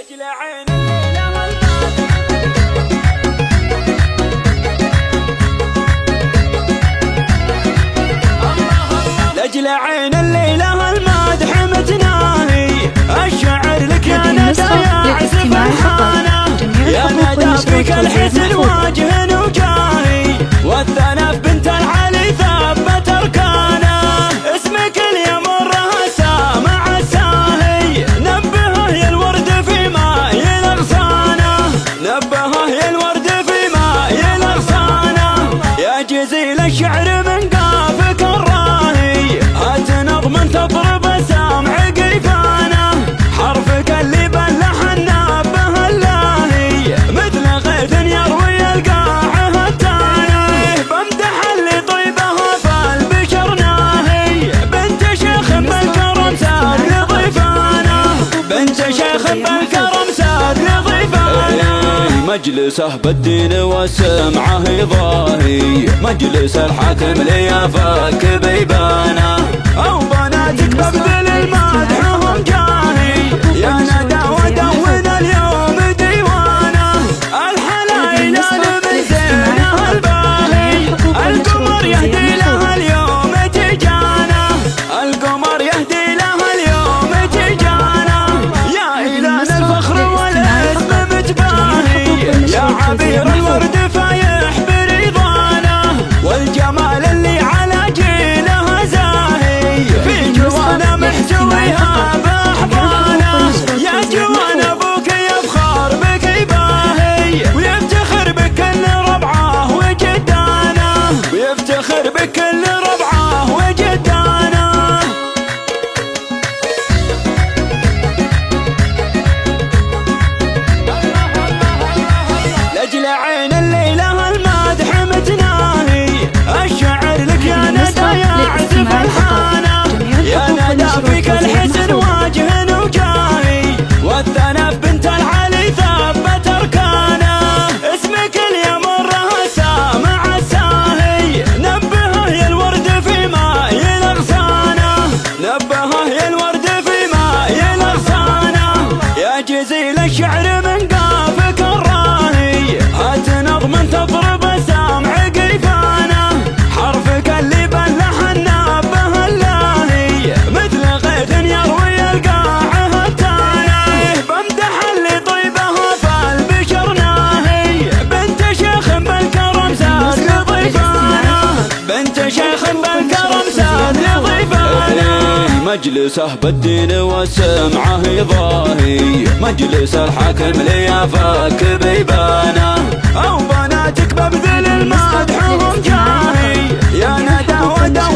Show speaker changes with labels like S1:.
S1: لأجل عين الليلة لأجل عين الليلة المادح متناهي، الشعر لك يا ندى يا عزف الحانة، يا ندى فيك الحسن واجه وجاهي، والثنى بنت العلي ثبت أركانه، اسمك اليمر سامع الساهي، نبهه يا الورد في ماء الأغصانة، نبهه يا الورد في ماء الأغصانة، يا جزيل الشعر من قافك الراهي، هات نظم تضرب السامع قيفانه، حرفك اللي بلح النابه اللاهي، مثل غيث يروي القاع التاني، بمدح اللي طيبه فالبشر ناهي، بنت شيخ بالكرم ساد لضيفانه، بنت شيخ بالكرم ساد لضيفانه، مجلسه بالدين وسمعه ضاهي، مجلس الحاكم ليافك بيبانه، او بناتك ببذل المدح هم جاهي، يا ندى ودون اليوم ديوانه، الحلايل من زينه الباهي، القمر يهدي له اليوم تجانه، القمر يهدي له اليوم تجانه، يا إله الفخر والاسم متباهي، يا عبير الورد فايح برضانه، والجمال اللي على جيله زاهي، في جوانا محتويها بأحضانه، يا جوان ابوك يفخر بك يباهي، ويفتخر بك كل ربعه وجدانه، ويفتخر بك كل ربعه وجدانه، لأجل عين الليلة المادح متناهي، الشعر لك يا ندى يا عزف الحانة، يا ندى فيك الحسن واجه وجاهي، والثنى بنت العلي ثبت أركانه، اسمك اليمر سامع الساهي، نبهه يا الورد في ماء الأغصانة، نبهه يا الورد في ماء الأغصانة، يا جزيل الشعر من قافك الراهي، هات نظم تضرب السامع قيفانه، حرفك اللي بلح النابه اللاهي، مثل غيث يروي القاع التاني، بمدح اللي طيبه فالبشر ناهي، بنت شيخ بالكرم ساد لضيفانه، بنت شيخ بالكرم ساد لضيفانه، مجلسه بالدين وسمعه ضاهي، مجلس الحاكم ليافك بيبانه، او بناتك ببذل المدح هم جاهي، يا ندى ودون